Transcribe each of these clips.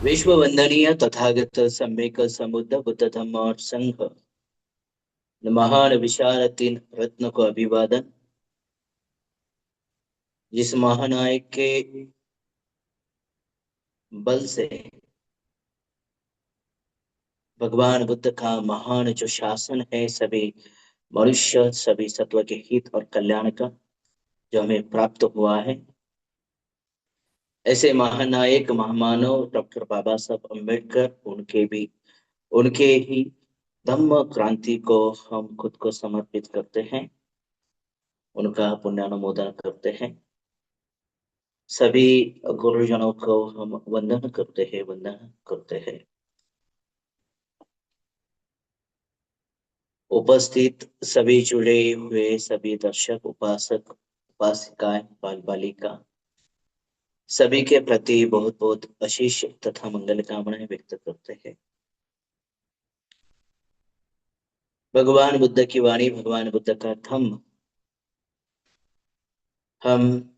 विश्व वंदनीय तथागत सम्यक समुद्र बुद्ध धम्म और संघ महान विशाल तीन रत्न को अभिवादन। जिस महानायक के बल से भगवान बुद्ध का महान जो शासन है सभी मनुष्य सभी सत्व के हित और कल्याण का जो हमें प्राप्त हुआ है, ऐसे महानायक महामानव डॉक्टर बाबा साहब अम्बेडकर उनके ही धम्म क्रांति को हम खुद को समर्पित करते हैं, उनका पुण्यानुमोदन करते हैं। सभी गुरुजनों को हम वंदन करते हैं। उपस्थित सभी जुड़े हुए सभी दर्शक उपासक उपासिकाएं बाल बालिका सभी के प्रति बहुत बहुत आशीष तथा मंगल कामनाएं व्यक्त करते हैं। भगवान बुद्ध की वाणी, भगवान बुद्ध का धम्म हम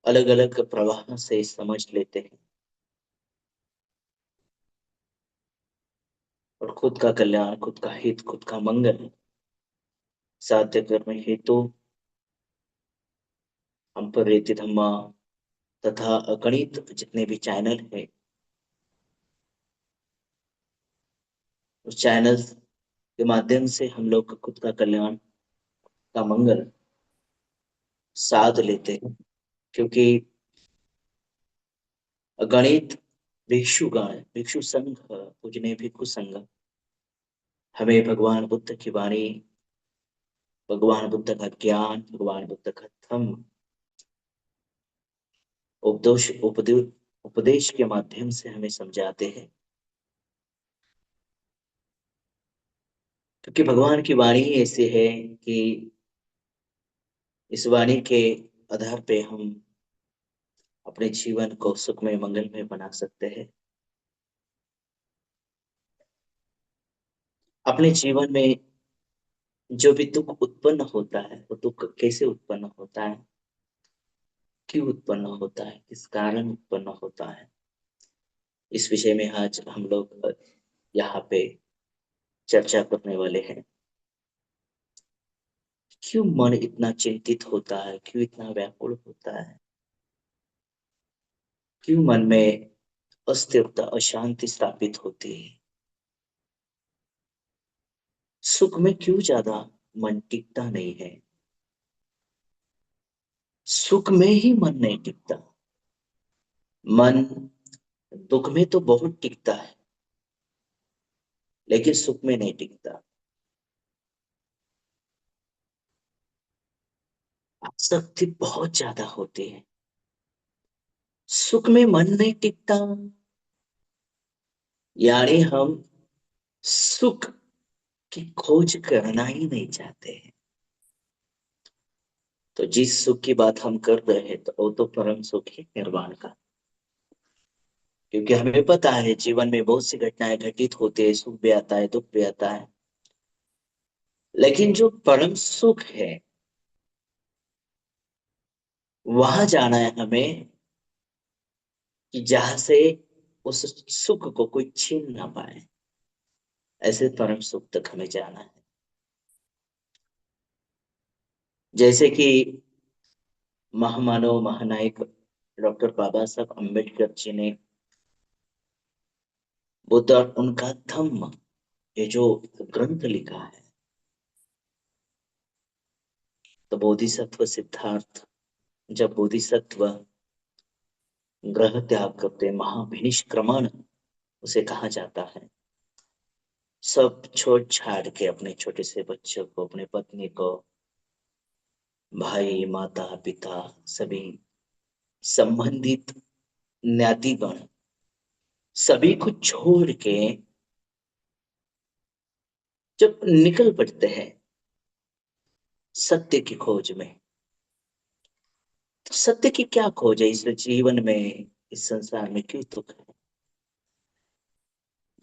अलग अलग प्रवाह से समझ लेते हैं और खुद का कल्याण, खुद का हित, खुद का मंगल साध्य करने हेतु हम पर रीति धम्मा तथा अगणित जितने भी चैनल हैं, उस चैनल के माध्यम से हम लोग खुद का कल्याण का मंगल साध लेते हैं। क्योंकि अगणित भिक्षुगण भिक्षु संघ पूजने भिक्षु संघ हमें भगवान बुद्ध की वाणी, भगवान बुद्ध का ज्ञान, भगवान बुद्ध का धम्म उपदेश के माध्यम से हमें समझाते हैं। क्योंकि भगवान की वाणी ही ऐसी है कि इस वाणी के आधार पे हम अपने जीवन को सुखमय मंगलमय बना सकते हैं। अपने जीवन में जो भी दुख उत्पन्न होता है वो दुख कैसे उत्पन्न होता है, क्यों उत्पन्न होता है, किस कारण उत्पन्न होता है, इस विषय में आज हम लोग यहाँ पे चर्चा करने वाले हैं। क्यों मन इतना चिंतित होता है, क्यों इतना व्याकुल होता है, क्यों मन में अस्थिरता अशांति स्थापित होती है, सुख में क्यों ज्यादा मन टिकता नहीं है, सुख में ही मन नहीं टिकता। मन दुख में तो बहुत टिकता है लेकिन सुख में नहीं टिकता। आसक्ति बहुत ज्यादा होती है, सुख में मन नहीं टिकता, यानी हम सुख की खोज करना ही नहीं चाहते हैं। तो जिस सुख की बात हम कर रहे हैं तो वो तो परम सुख है निर्वाण का। क्योंकि हमें पता है जीवन में बहुत सी घटनाएं घटित होती है, सुख भी आता है, दुख भी आता है, लेकिन जो परम सुख है वहां जाना है हमें, कि जहां से उस सुख को कोई छीन ना पाए, ऐसे परम सुख तक हमें जाना है। जैसे कि महामानव महानायक डॉक्टर बाबा साहब अम्बेडकर जी ने बुद्ध और उनका धम्म ये जो ग्रंथ लिखा है, तो बोधिसत्व सिद्धार्थ जब बोधिसत्व ग्रह त्याग करते, महाभिनिष्क्रमण उसे कहा जाता है, सब छोड़ छाड़ के अपने छोटे से बच्चों को, अपने पत्नी को, भाई माता पिता सभी संबंधित ज्ञातिगण सभी को छोड़ के जब निकल पड़ते हैं सत्य की खोज में, तो सत्य की क्या खोज है इस जीवन में, इस संसार में क्यों दुख है,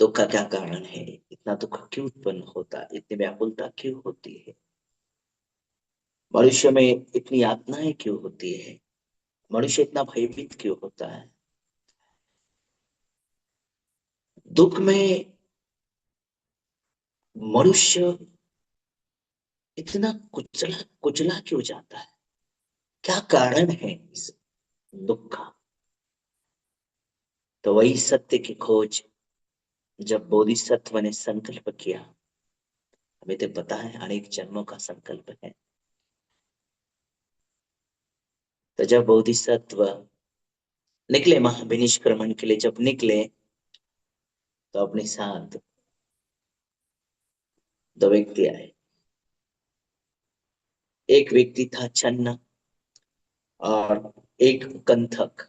दुख का क्या कारण है, इतना दुख क्यों उत्पन्न होता है, इतनी व्याकुलता क्यों होती है, मनुष्य में इतनी यातनाएं क्यों होती है, मनुष्य इतना भयभीत क्यों होता है। दुख में मनुष्य इतना कुचला कुचला क्यों जाता है? क्या कारण है इस दुख का? तो वही सत्य की खोज जब बोधिसत्व ने संकल्प किया, हमें तो पता है अनेक जन्मों का संकल्प है। तो जब बोधिसत्व निकले महाविनिष्क्रमण के लिए, जब निकले तो अपने साथ दो व्यक्ति आए। एक व्यक्ति था छन्न और एक कंथक।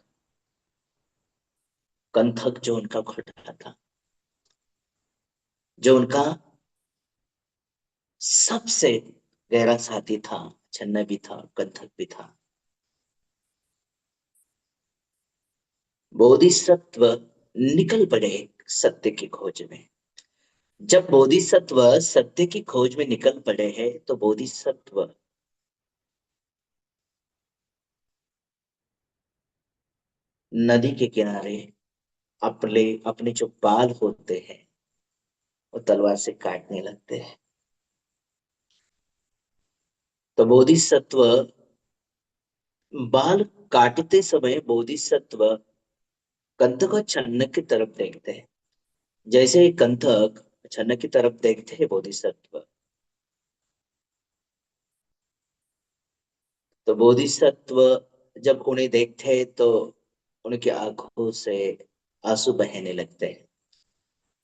कंथक जो उनका घोड़ा था, जो उनका सबसे गहरा साथी था। छन्न भी था, कंथक भी था। बोधिसत्व निकल पड़े सत्य की खोज में। जब बोधिसत्व सत्य की खोज में निकल पड़े हैं तो बोधिसत्व नदी के किनारे अपने अपने जो बाल होते हैं वो तलवार से काटने लगते हैं। तो बोधिसत्व बाल काटते समय बोधिसत्व कंथक और छन्न की तरफ देखते हैं। जैसे ही कंथक छन्न की तरफ देखते हैं बोधिसत्व, तो बोधिसत्व जब उन्हें देखते हैं तो उनकी आंखों से आंसू बहने लगते हैं।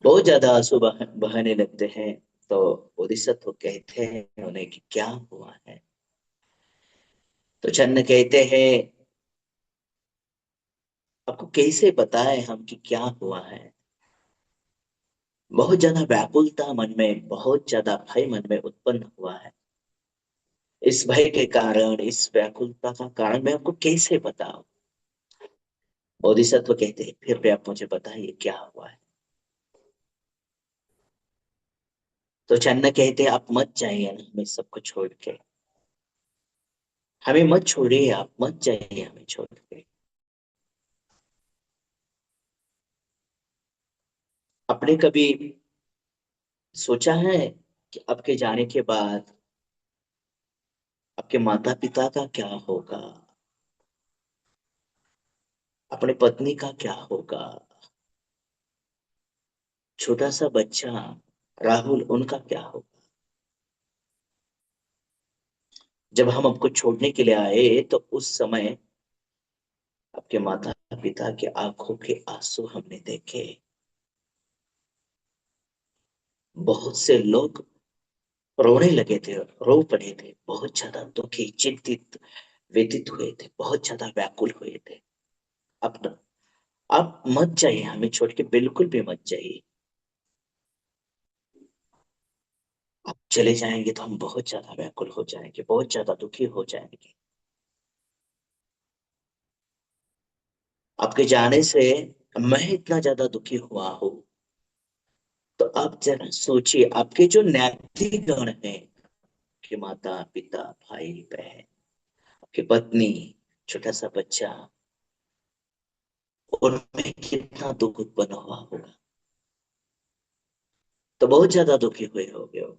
बहुत ज्यादा आंसू बहने लगते हैं। तो बोधिसत्व कहते हैं उन्हें कि क्या हुआ है? तो छन्न कहते हैं आपको कैसे बताएं हम कि क्या हुआ है? बहुत ज्यादा व्याकुलता मन में, बहुत ज्यादा भय मन में उत्पन्न हुआ है। इस भय के कारण, इस व्याकुलता का कारण मैं आपको कैसे बताऊं? बोधिसत्व कहते हैं फिर भी आप मुझे बताइए क्या हुआ है। तो चन्न कहते हैं आप मत जाइए ना हमें सबको छोड़ के। हमें मत छोड़िए, आप मत जाइए हमें छोड़ के। आपने कभी सोचा है कि आपके जाने के बाद आपके माता पिता का क्या होगा? अपने पत्नी का क्या होगा? छोटा सा बच्चा राहुल, उनका क्या होगा? जब हम आपको छोड़ने के लिए आए तो उस समय आपके माता पिता के आंखों के आंसू हमने देखे। बहुत से लोग रोने लगे थे, रो पड़े थे, बहुत ज्यादा दुखी, चिंतित, व्यतीत हुए थे, बहुत ज्यादा व्याकुल हुए थे। अब आप मत जाइए हमें छोड़ के, बिल्कुल भी मत जाइए। आप चले जाएंगे तो हम बहुत ज्यादा व्याकुल हो जाएंगे, बहुत ज्यादा दुखी हो जाएंगे। आपके जाने से मैं इतना ज्यादा दुखी हुआ हूं। तो आप जरा सोचिए, आपके जो ज्ञातिगण हैं, आपके माता पिता, भाई बहन, आपकी पत्नी, छोटा सा बच्चा, उनमें कितना दुख उत्पन्न हुआ होगा। तो बहुत ज्यादा दुखी हुए होगे वो।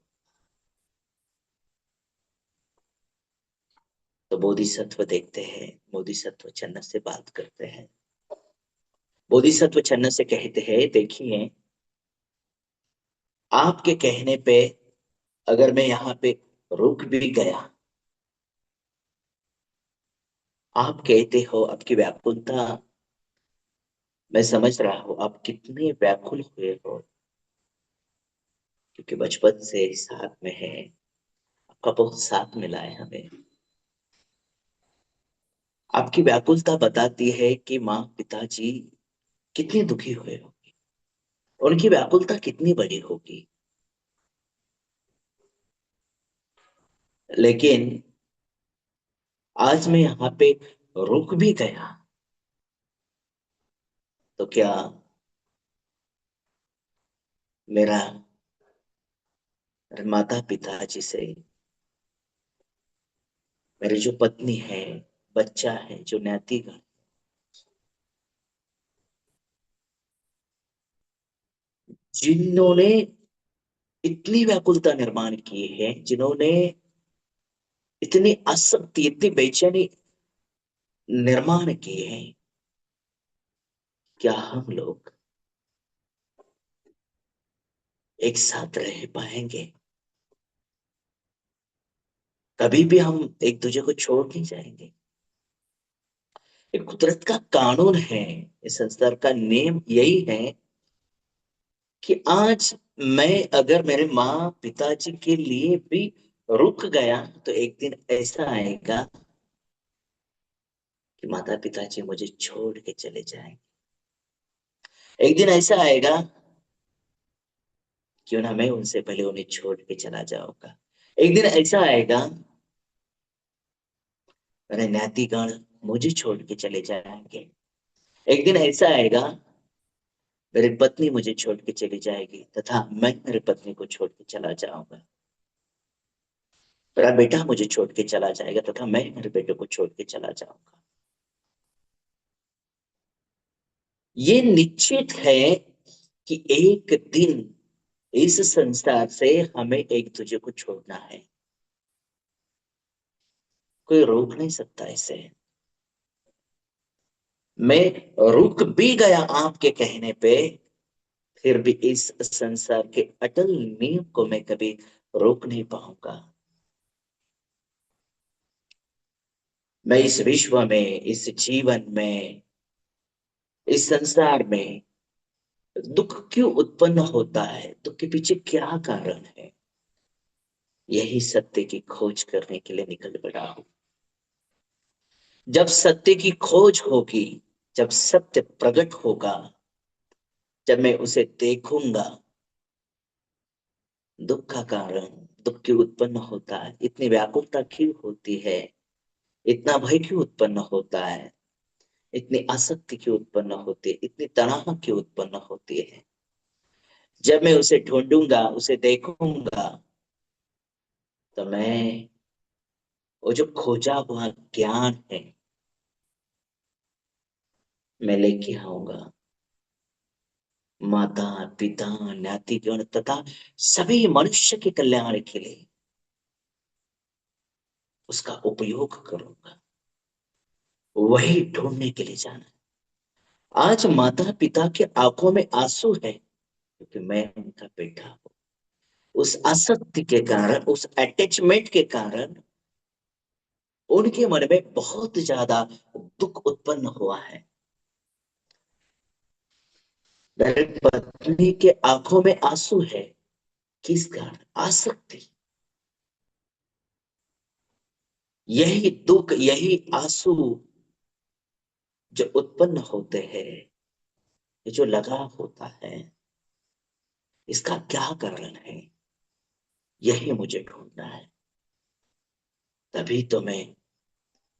तो बोधिसत्व देखते हैं, बोधिसत्व चन्न से बात करते हैं। बोधिसत्व चन्न से कहते हैं देखिए, आपके कहने पे अगर मैं यहाँ पे रुक भी गया, आप कहते हो आपकी व्याकुलता मैं समझ रहा हूं, आप कितने व्याकुल हुए हो, क्योंकि बचपन से साथ में है, आपका बहुत साथ मिला है हमें। आपकी व्याकुलता बताती है कि माँ पिताजी कितने दुखी हुए हो, उनकी व्याकुलता कितनी बड़ी होगी। लेकिन आज मैं यहाँ पे रुक भी गया तो क्या मेरा माता पिताजी से, मेरी जो पत्नी है, बच्चा है, जो ज्ञातिगण, जिन्होंने इतनी व्याकुलता निर्माण की है, जिन्होंने इतनी आसक्ति, इतनी बेचैनी निर्माण की है, क्या हम लोग एक साथ रह पाएंगे? कभी भी हम एक दूसरे को छोड़ नहीं जाएंगे। ये कुदरत का कानून है, इस संसार का नियम यही है कि आज मैं अगर मेरे माँ पिताजी के लिए भी रुक गया, तो एक दिन ऐसा आएगा कि माता पिताजी मुझे छोड़ के चले जाएंगे। एक दिन ऐसा आएगा, क्यों ना मैं उनसे पहले उन्हें छोड़ के चला जाऊंगा। एक दिन ऐसा आएगा, मेरे ज्ञातिगण मुझे छोड़ के चले जाएंगे। एक दिन ऐसा आएगा, मेरी पत्नी मुझे छोड़ के चली जाएगी तथा मैं मेरी पत्नी को छोड़ के चला जाऊंगा। मेरा बेटा मुझे छोड़ के चला जाएगा तथा मैं मेरे बेटे को छोड़ के चला जाऊंगा। ये निश्चित है कि एक दिन इस संसार से हमें एक दूसरे को छोड़ना है। कोई रोक नहीं सकता इसे। मैं रुक भी गया आपके कहने पे, फिर भी इस संसार के अटल नियम को मैं कभी रोक नहीं पाऊंगा। मैं इस विश्व में, इस जीवन में, इस संसार में दुख क्यों उत्पन्न होता है, दुख के पीछे क्या कारण है, यही सत्य की खोज करने के लिए निकल पड़ा हूं। जब सत्य की खोज होगी, जब सत्य प्रकट होगा, जब मैं उसे देखूंगा, दुख का कारण, दुख क्यों उत्पन्न होता है, इतनी व्याकुलता क्यों होती है, इतना भय क्यों उत्पन्न होता है, इतनी आसक्ति क्यों उत्पन्न होती है, इतनी तनाव क्यों उत्पन्न होती है, जब मैं उसे ढूंढूंगा, उसे देखूंगा, तो मैं वो जो खोजा हुआ ज्ञान है, मैं लेके आऊंगा। माता पिता ज्ञातिगण तथा सभी मनुष्य के कल्याण के लिए उसका उपयोग करूंगा। वही ढूंढने के लिए जाना। आज माता पिता के आंखों में आंसू है क्योंकि मैं उनका बेटा हूं। उस आसक्ति के कारण, उस अटैचमेंट के कारण उनके मन में बहुत ज्यादा दुख उत्पन्न हुआ है। मेरी पत्नी के आंखों में आंसू है, किस कारण? आसक्ति। यही दुख, यही आंसू जो उत्पन्न होते हैं, ये जो लगाव होता है, इसका क्या कारण है, यही मुझे ढूंढना है। तभी तो मैं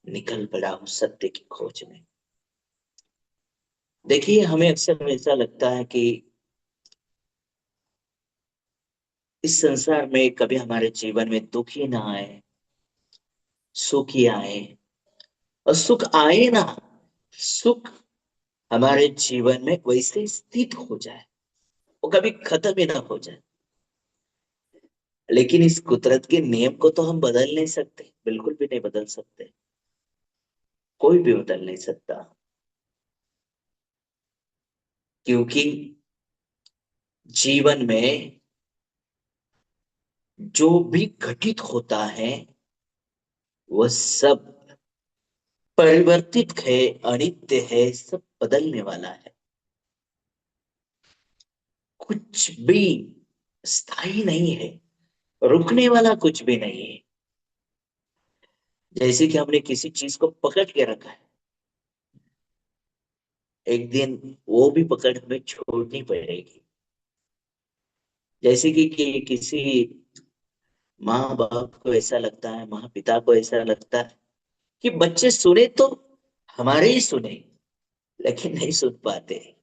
निकल पड़ा हूं सत्य की खोज में। देखिए, हमें अक्सर ऐसा लगता है कि इस संसार में कभी हमारे जीवन में दुख ही ना आए, सुख ही आए। और सुख आए ना, सुख हमारे जीवन में वैसे स्थित हो जाए, वो कभी खत्म ही ना हो जाए। लेकिन इस कुदरत के नियम को तो हम बदल नहीं सकते, बिल्कुल भी नहीं बदल सकते। कोई भी बदल नहीं सकता, क्योंकि जीवन में जो भी घटित होता है, वह सब परिवर्तित है, अनित्य है, सब बदलने वाला है। कुछ भी स्थायी नहीं है, रुकने वाला कुछ भी नहीं है। जैसे कि हमने किसी चीज को पकड़ के रखा है, एक दिन वो भी पकड़ हमें छोड़नी पड़ेगी। जैसे कि किसी माँ बाप को ऐसा लगता है, माँ पिता को ऐसा लगता है कि बच्चे सुने तो हमारे ही सुने, लेकिन नहीं सुन पाते,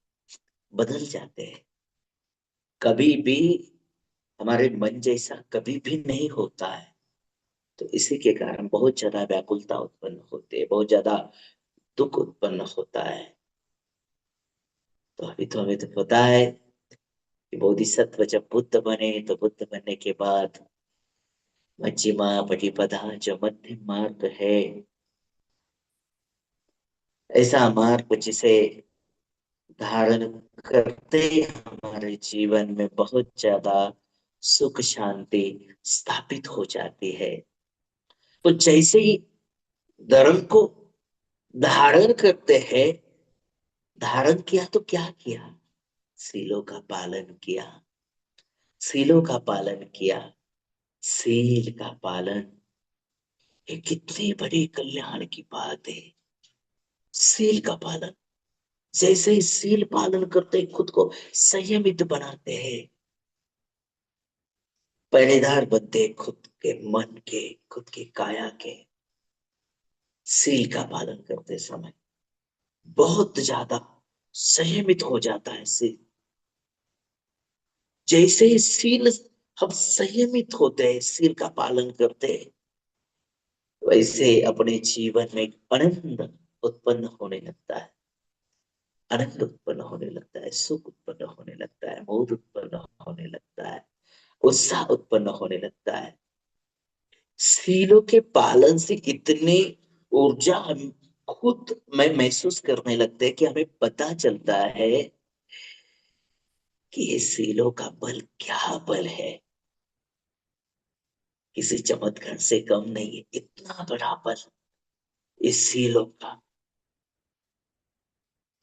बदल जाते हैं। कभी भी हमारे मन जैसा कभी भी नहीं होता है। तो इसी के कारण बहुत ज्यादा व्याकुलता उत्पन्न होती है, बहुत ज्यादा दुख उत्पन्न होता है। तो अभी तो हमें तो पता है कि बोधिसत्व जब बुद्ध बने तो बुद्ध बनने के बाद मध्यमा पटिपदा जो मध्यम मार्ग है, ऐसा मार्ग जिसे धारण करते हमारे जीवन में बहुत ज्यादा सुख शांति स्थापित हो जाती है। तो जैसे ही धर्म को धारण करते हैं, धारण किया तो क्या किया? सीलों का पालन किया। सीलों का पालन किया। सील का पालन ये कितनी बड़ी कल्याण की बात है। सील का पालन, जैसे ही सील पालन करते हैं, खुद को संयमित बनाते हैं, पहरेदार बनते हैं खुद के मन के, खुद की काया के। सील का पालन करते समय बहुत ज्यादा संयमित हो जाता है सील। जैसे ही सील हम संयमित होते हैं, सील का पालन करते हैं, वैसे अपने जीवन में एक आनंद उत्पन्न होने लगता है। आनंद उत्पन्न होने लगता है, सुख उत्पन्न होने लगता है, मोद उत्पन्न होने लगता है, उत्साह उत्पन्न होने लगता है। सीलों के पालन से इतनी ऊर्जा हम खुद में महसूस करने लगते हैं कि हमें पता चलता है कि ये सीलों का बल क्या बल है। किसी चमत्कार से कम नहीं है, इतना बड़ा बल इस सीलों का।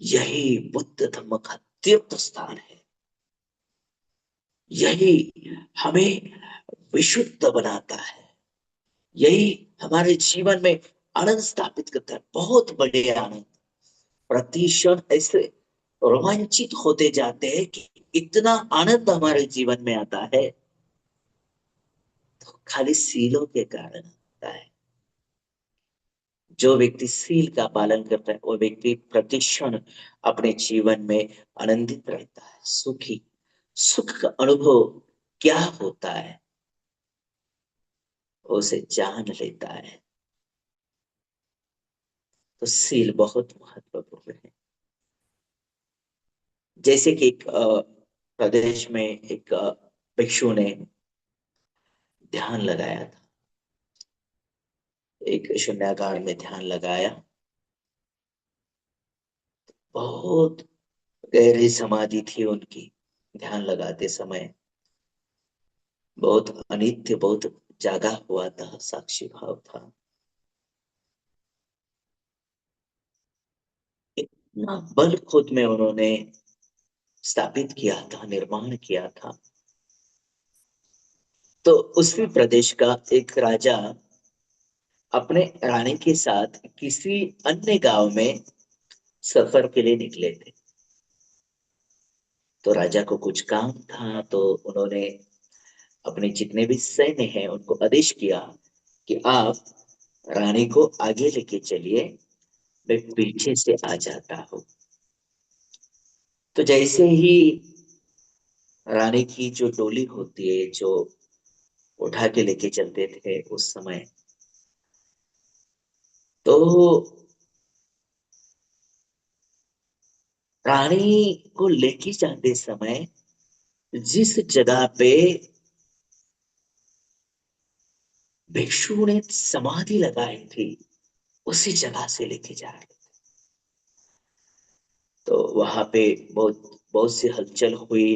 यही बुद्ध धर्म का तीर्थ स्थान है। यही हमें विशुद्ध बनाता है। यही हमारे जीवन में आनंद स्थापित करता है, बहुत बड़े आनंद। प्रतिक्षण ऐसे रोमांचित होते जाते हैं कि इतना आनंद हमारे जीवन में आता है, तो खाली सीलों के कारण आता है। जो व्यक्ति सील का पालन करता है, वो व्यक्ति प्रतिक्षण अपने जीवन में आनंदित रहता है, सुखी। सुख का अनुभव क्या होता है, उसे जान लेता है। तो सील बहुत महत्वपूर्ण है। जैसे कि एक प्रदेश में एक भिक्षु ने ध्यान लगाया था, एक शून्यागार में ध्यान लगाया। बहुत गहरी समाधि थी उनकी। ध्यान लगाते समय बहुत अनित्य, बहुत जागा हुआ था, साक्षी भाव था। इतना बल खुद में उन्होंने स्थापित किया था, निर्माण किया था। तो उसी प्रदेश का एक राजा अपने रानी के साथ किसी अन्य गांव में सफर के लिए निकले थे। तो राजा को कुछ काम था, तो उन्होंने अपने जितने भी सैन्य हैं उनको आदेश किया कि आप रानी को आगे लेके चलिए, मैं पीछे से आ जाता हूँ। तो जैसे ही रानी की जो डोली होती है, जो उठा के लेके चलते थे उस समय, तो रानी को लेके जाते समय जिस जगह पे भिक्षु ने समाधि लगाई थी, उसी जगह से लेके जा रहे। तो वहां पे बहुत बहुत सी हलचल हुई,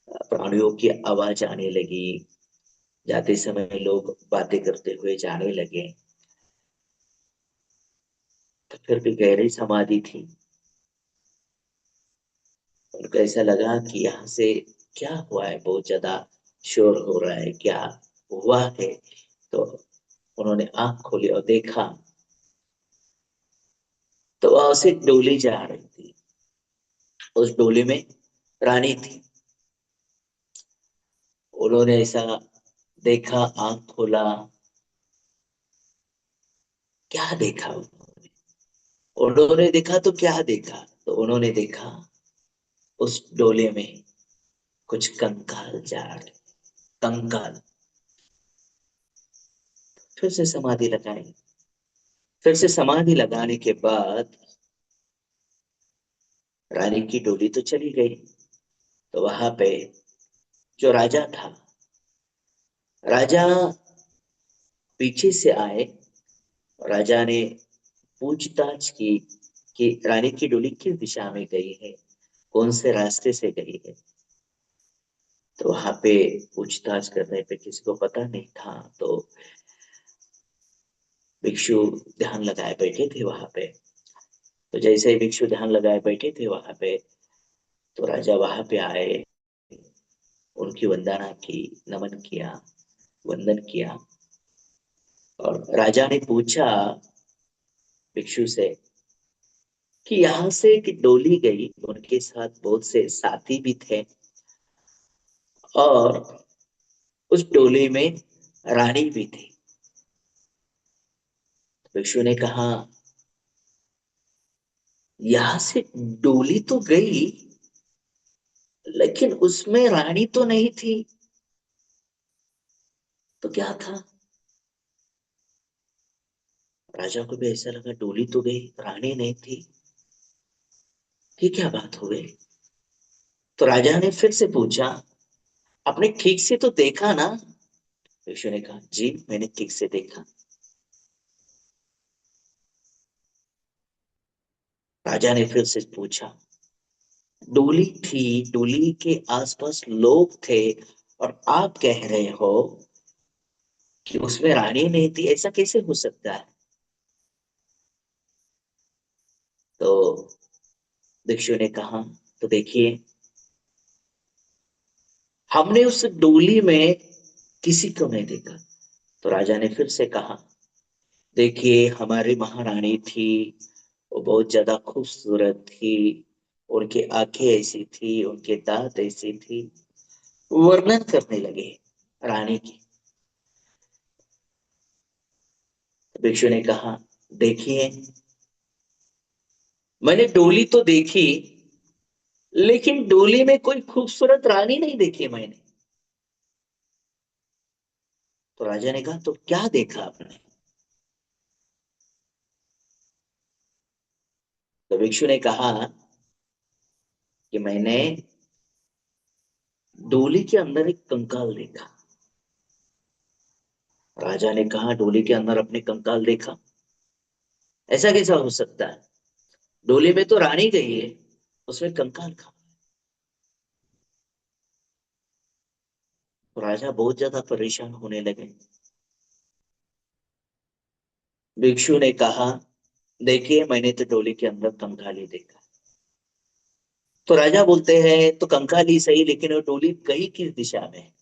प्राणियों की आवाज आने लगी, जाते समय लोग बातें करते हुए जाने लगे। तो फिर भी गहरी समाधि थी। उनको ऐसा लगा कि यहाँ से क्या हुआ है, बहुत ज्यादा शोर हो रहा है, क्या हुआ है। तो उन्होंने आंख खोली और देखा, तो वहां से डोली जा रही थी। उस डोली में रानी थी। उन्होंने ऐसा देखा, आंख खोला, क्या देखा उन्होंने? उन्होंने देखा तो क्या देखा? तो उन्होंने देखा उस डोले में कुछ कंकाल जा रहे। कंकाल। फिर से समाधि लगाई। फिर से समाधि लगाने के बाद रानी की डोली तो चली गई, तो वहां पे जो राजा था, राजा पीछे से आए। राजा ने पूछताछ की कि रानी की डोली किस दिशा में गई है, कौन से रास्ते से गई है। तो वहां पे पूछताछ करने पे किसी को पता नहीं था। तो भिक्षु ध्यान लगाए बैठे थे वहां पे। तो जैसे ही भिक्षु ध्यान लगाए बैठे थे वहां पे, तो राजा वहां पे आए, उनकी वंदना की, नमन किया, वंदन किया। और राजा ने पूछा भिक्षु से कि यहाँ से एक डोली गई, उनके साथ बहुत से साथी भी थे, और उस डोली में रानी भी थी। भिक्षु ने कहा, यहां से डोली तो गई, लेकिन उसमें रानी तो नहीं थी। तो क्या था? राजा को भी ऐसा लगा, डोली तो गई, रानी नहीं थी, ये क्या बात हो गई। तो राजा ने फिर से पूछा, आपने ठीक से तो देखा ना? भिक्षु ने कहा, जी मैंने ठीक से देखा। राजा ने फिर से पूछा, डोली थी, डोली के आसपास लोग थे, और आप कह रहे हो कि उसमें रानी नहीं थी, ऐसा कैसे हो सकता है? तो भिक्षु ने कहा, तो देखिए, हमने उस डोली में किसी को नहीं देखा। तो राजा ने फिर से कहा, देखिए हमारी महारानी थी, वो बहुत ज्यादा खूबसूरत थी, उनकी आंखें ऐसी थी, उनके दांत ऐसी थी। वर्णन करने लगे रानी की। भिक्षु ने कहा, देखिए मैंने डोली तो देखी, लेकिन डोली में कोई खूबसूरत रानी नहीं देखी मैंने। तो राजा ने कहा, तो क्या देखा आपने? तो भिक्षु ने कहा कि मैंने डोली के अंदर एक कंकाल देखा। राजा ने कहा, डोली के अंदर अपने कंकाल देखा? ऐसा कैसा हो सकता है? डोली में तो रानी गई है, उसमें कंकाल कहाँ? तो राजा बहुत ज्यादा परेशान होने लगे। भिक्षु ने कहा, देखिए मैंने तो डोली के अंदर कंकाल ही देखा। तो राजा बोलते हैं, तो कंकाल ही सही, लेकिन वो डोली गई किस दिशा में है?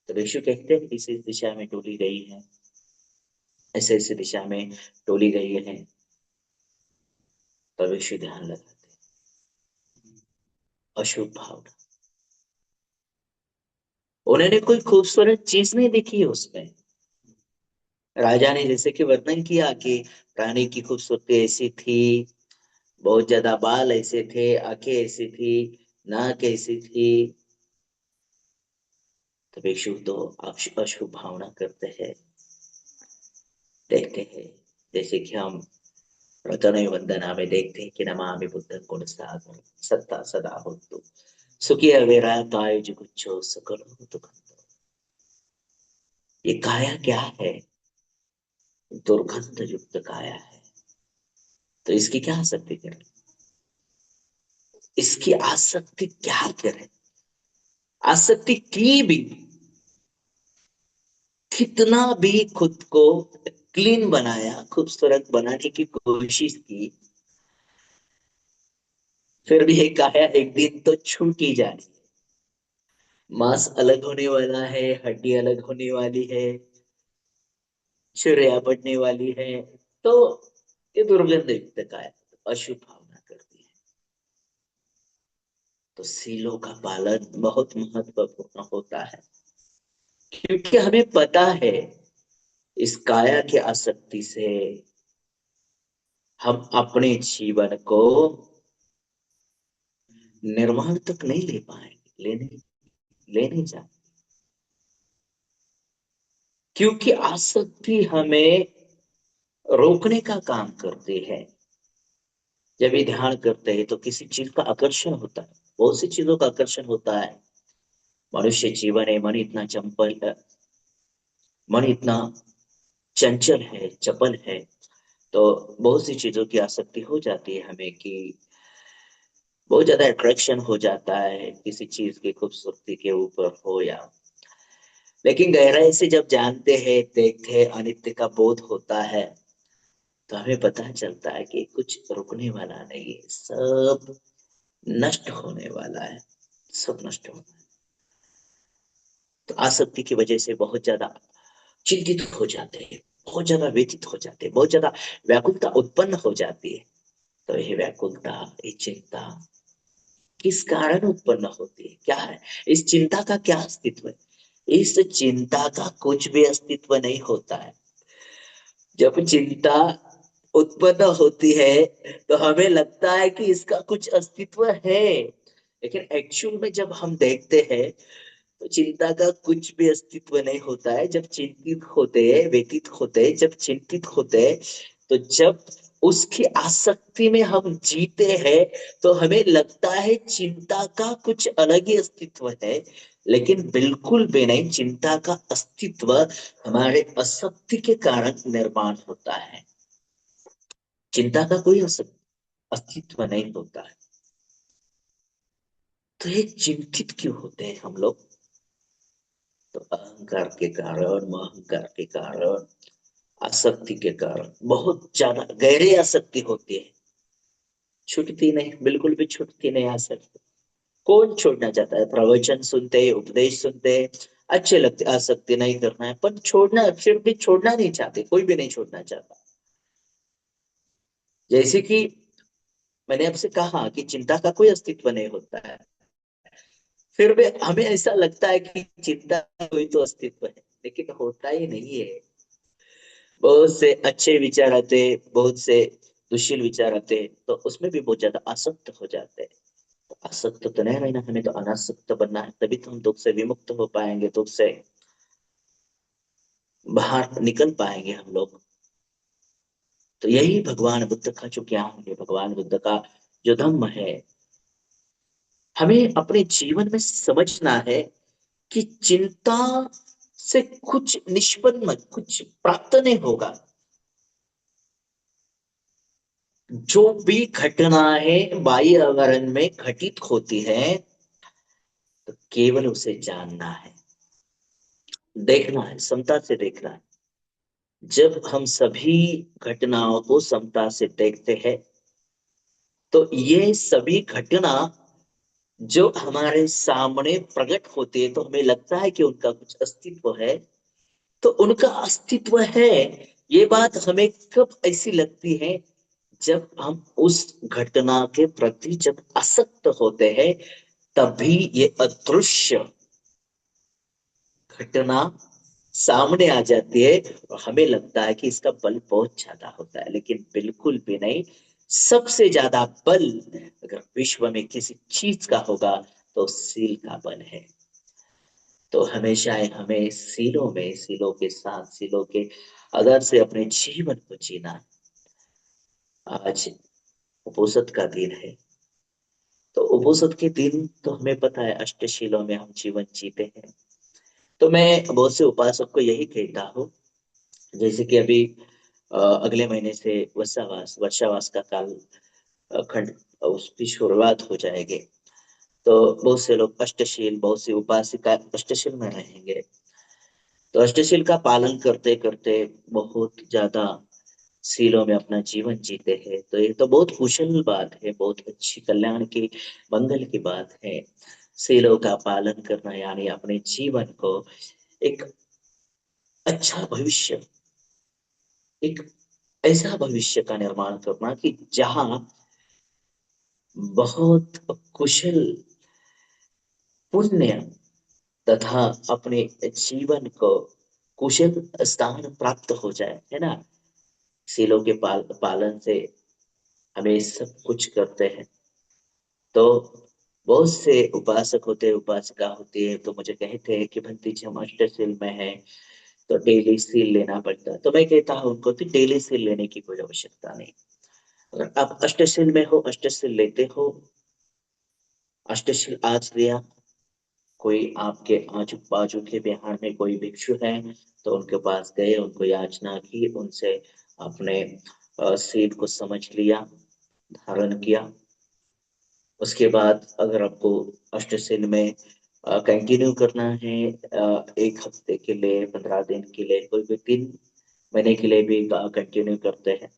तो भिक्षु कहते हैं, इस दिशा में डोली गई है, ऐसे ऐसे दिशा में डोली गई है। तो भिक्षु ध्यान लगाते, अशुभ भावना, उन्होंने कोई खूबसूरत चीज नहीं देखी है उसमें। राजा ने जैसे कि वर्णन किया कि रानी की खूबसूरती ऐसी थी, बहुत ज्यादा बाल ऐसे थे, आंखें ऐसी थी, नाक ऐसी थी। तो भिक्षु तो अशुभ भावना करते हैं, देखते हैं। जैसे कि हम प्रथम वंदना में देखते हैं कि नमामि बुद्धं गुण सागर सत्ता सदा होतु सुखी अवेरा काय जुगुच्छो सकल होतु। ये काया क्या है? दुर्गंध युक्त काया है। तो इसकी क्या आसक्ति करें? इसकी आसक्ति क्या करें? आसक्ति की भी, कितना भी खुद को क्लीन बनाया, खूबसूरत बनाने की कोशिश की, फिर भी एक काया एक दिन तो छूट ही जानी। मांस अलग होने वाला है, हड्डी अलग होने वाली है, छुरिया पड़ने वाली है। तो ये दुर्गंध युक्त काया अशुभ भावना करती है। तो सीलों का पालन बहुत महत्वपूर्ण होता है, क्योंकि हमें पता है इस काया की आसक्ति से हम अपने जीवन को निर्माण तक नहीं ले पाएंगे, ले नहीं जाएंगे। क्योंकि आसक्ति हमें रोकने का काम करती है। जब ये ध्यान करते हैं तो किसी चीज का आकर्षण होता है, बहुत सी चीजों का आकर्षण होता है। मनुष्य जीवन है, मन इतना चंचल है, चपल है। तो बहुत सी चीजों की आसक्ति हो जाती है हमें कि बहुत ज्यादा अट्रैक्शन हो जाता है किसी चीज की खूबसूरती के ऊपर हो या। लेकिन गहराई से जब जानते हैं, देखते हैं, अनित्य का बोध होता है, तो हमें पता चलता है कि कुछ रुकने वाला नहीं है, सब नष्ट होने वाला है, सब नष्ट होने वाला है। तो आसक्ति की वजह से बहुत ज्यादा चिंतित हो जाते हैं, बहुत ज्यादा व्यथित हो जाते हैं, बहुत ज्यादा व्याकुलता उत्पन्न हो जाती है। तो ये व्याकुलता, ये चिंता किस कारण उत्पन्न होती है, क्या है, इस चिंता का क्या अस्तित्व है? इस चिंता का कुछ भी अस्तित्व नहीं होता है। जब चिंता उत्पन्न होती है तो हमें लगता है कि इसका कुछ अस्तित्व है, लेकिन एक्चुअल में जब हम देखते हैं तो चिंता का कुछ भी अस्तित्व नहीं होता है। जब चिंतित होते हैं, व्यतीत होते हैं, जब चिंतित होते हैं, तो जब उसकी आसक्ति में हम जीते हैं, तो हमें लगता है चिंता का कुछ अलग ही अस्तित्व है। लेकिन बिल्कुल भी नहीं, चिंता का अस्तित्व हमारे आसक्ति के कारण निर्माण होता है। चिंता का कोई अस्तित्व नहीं होता है। तो ये चिंतित क्यों होते हैं हम लोग? तो अहंकार के कारण, अहंकार के कारण, आसक्ति के कारण बहुत ज्यादा गहरी आसक्ति होती है। छूटती नहीं, बिल्कुल भी छूटती नहीं आसक्ति। कौन छोड़ना चाहता है? प्रवचन सुनते, उपदेश सुनते, अच्छे लगते, आसक्ति नहीं करना है, पर छोड़ना, फिर भी छोड़ना नहीं चाहते, कोई भी नहीं छोड़ना चाहता। जैसे कि मैंने आपसे कहा कि चिंता का कोई अस्तित्व नहीं होता है, फिर भी हमें ऐसा लगता है कि चिंता का कोई तो अस्तित्व है, लेकिन होता ही नहीं है। बहुत से अच्छे विचार आते, बहुत से दुशील विचार आते, तो उसमें भी बहुत ज्यादा आसक्त हो जाते हैं। तो आसक्त तो नहीं रहना, हमें तो अनासक्त बनना है, तभी तो हम दुख से विमुक्त हो पाएंगे, दुख से बाहर निकल पाएंगे हम लोग। तो यही भगवान बुद्ध का जो ज्ञान है, भगवान बुद्ध का जो धम्म है, हमें अपने जीवन में समझना है कि चिंता से कुछ निष्पन्न, कुछ प्राप्त नहीं होगा। जो भी घटनाएं बाह्य आवरण में घटित होती है, तो केवल उसे जानना है, देखना है, समता से देखना है। जब हम सभी घटनाओं को समता से देखते हैं, तो ये सभी घटना जो हमारे सामने प्रकट होती है, तो हमें लगता है कि उनका कुछ अस्तित्व है। तो उनका अस्तित्व है, ये बात हमें कब ऐसी लगती है? जब हम उस घटना के प्रति जब आसक्त होते हैं, तभी ये अदृश्य घटना सामने आ जाती है और हमें लगता है कि इसका बल बहुत ज्यादा होता है, लेकिन बिल्कुल भी नहीं। सबसे ज्यादा बल अगर विश्व में किसी चीज का होगा, तो सील का बल है। तो हमेशा हमें सीलों के साथ, सीलों के आधार से अपने जीवन को जीना है। आज उपोषद का दिन है, तो उपोषद के दिन तो हमें पता है अष्टशीलों में हम जीवन जीते हैं। तो मैं बहुत से उपासक को यही कहता हूँ, जैसे कि अभी अगले महीने से वर्षावास का काल खंड उसकी शुरुआत हो जाएगी। तो बहुत से लोग अष्टशील, बहुत सी उपासिका अष्टशील में रहेंगे। तो अष्टशील का पालन करते करते बहुत ज्यादा सीलों में अपना जीवन जीते हैं, तो ये तो बहुत कुशल बात है, बहुत अच्छी कल्याण की, मंगल की बात है। सीलों का पालन करना यानी अपने जीवन को एक अच्छा भविष्य, एक ऐसा भविष्य का निर्माण करना कि जहां बहुत कुशल, पुण्य तथा अपने जीवन को कुशल स्थान प्राप्त हो जाए, है ना। सीलों के पालन से हमें सब कुछ करते हैं। तो बहुत से उपासक होते हैं, उपासिका होती है, तो मुझे कहते हैं कि भंती जी हम अष्टशील में है, तो डेली सील लेना पड़ता है। तो मैं कहता हूँ उनको कि डेली सील लेने की कोई आवश्यकता नहीं। अगर आप अष्टशील में हो, अष्टशील लेते हो, अष्टशील आज लिया, कोई आपके आजू बाजू के बिहार में कोई भिक्षु है तो उनके पास गए, उनको याचना की, उनसे अपने सील को समझ लिया, धारण किया। उसके बाद अगर आपको अष्टसिल में कंटिन्यू करना है, 1 हफ्ते के लिए, 15 दिन के लिए, कोई भी 3 महीने के लिए भी कंटिन्यू करते हैं,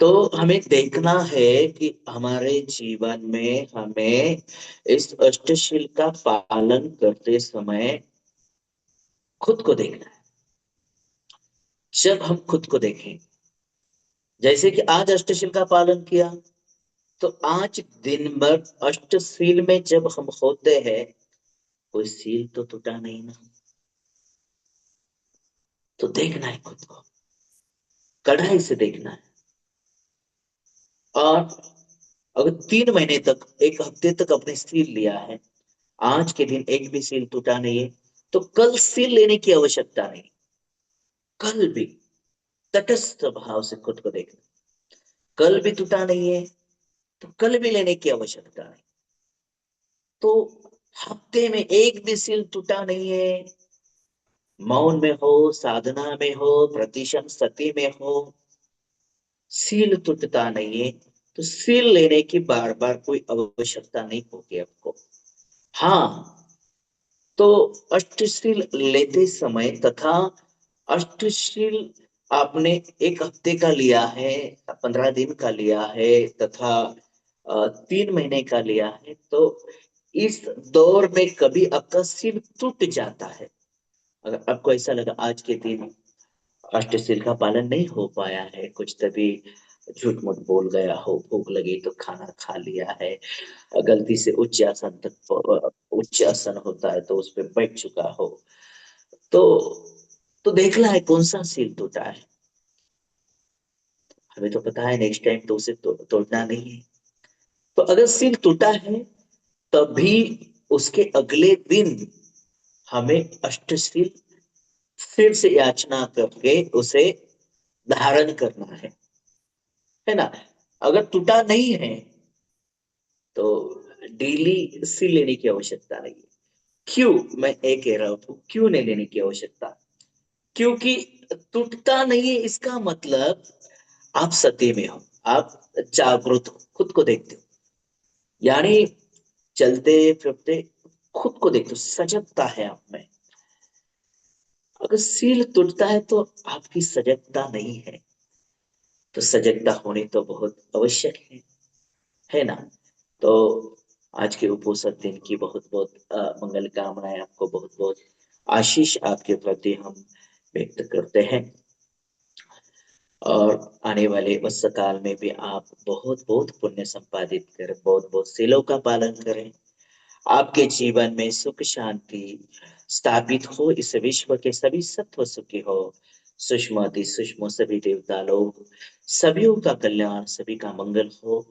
तो हमें देखना है कि हमारे जीवन में हमें इस अष्टशील का पालन करते समय खुद को देखना है। जब हम खुद को देखें, जैसे कि आज अष्टशील का पालन किया, तो आज दिन भर अष्टशील में जब हम होते हैं, कोई सील तो टूटा नहीं ना। तो देखना है खुद को, कढ़ाई से देखना है। और अगर 3 महीने तक, 1 हफ्ते तक अपने सील लिया है, आज के दिन एक भी सील टूटा नहीं है, तो कल सील लेने की आवश्यकता नहीं। कल भी तटस्थ भाव से खुद को देखना। कल भी टूटा नहीं है तो कल भी लेने की आवश्यकता नहीं। तो हफ्ते में एक भी सील टूटा नहीं है, मौन में हो, साधना में हो, प्रतिशम सती में हो, सील टूटता नहीं है, तो सील लेने की बार बार कोई आवश्यकता नहीं होगी आपको। हाँ, तो अष्टशील लेते समय तथा अष्टशील आपने 1 हफ्ते का लिया है, 15 दिन का लिया है, तथा 3 महीने का लिया है, तो इस दौर में कभी आपका सिर टूट जाता है। अगर आपको ऐसा लगा आज के दिन अष्टशील का पालन नहीं हो पाया है, कुछ तभी झूठ मूठ बोल गया हो, भूख लगी तो खाना खा लिया है, गलती से उच्च आसन तक, उच्च आसन होता है तो उस पर बैठ चुका हो, तो तो देखना है कौन सा सील टूटा है। हमें तो पता है नेक्स्ट टाइम तो उसे तोड़ना नहीं है। तो अगर सील टूटा है, तभी उसके अगले दिन हमें अष्टशील फिर से याचना करके उसे धारण करना है ना। अगर टूटा नहीं है तो डेली सील लेने की आवश्यकता नहीं है। क्यों मैं ये कह रहा हूं, क्यों नहीं लेने की आवश्यकता? क्योंकि टूटता नहीं है इसका मतलब आप सत्य में हो, आप जागरूक हो, खुद को देखते हो, यानी चलते फिरते खुद को देखते हो, सजगता है आप में। अगर सील टूटता है तो आपकी सजगता नहीं है, तो सजगता होनी तो बहुत आवश्यक है ना। तो आज के उपोषण दिन की बहुत बहुत मंगल कामनाएं, आपको बहुत बहुत आशीष आपके प्रति हम व्यक्त करते हैं। और आने वाले वत्स काल में भी आप बहुत बहुत पुण्य संपादित करें, बहुत बहुत शीलों का पालन करें, आपके जीवन में सुख शांति स्थापित हो, इस विश्व के सभी सत्व सुखी हो, सूक्ष्म अति सूक्ष्म सभी देवता लोग, सभी का कल्याण, सभी का मंगल हो,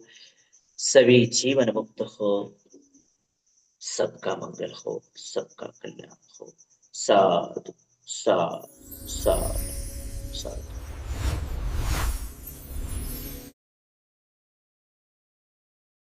सभी जीवन मुक्त हो, सबका मंगल हो, सबका कल्याण हो। साधु साधु साधु साधु।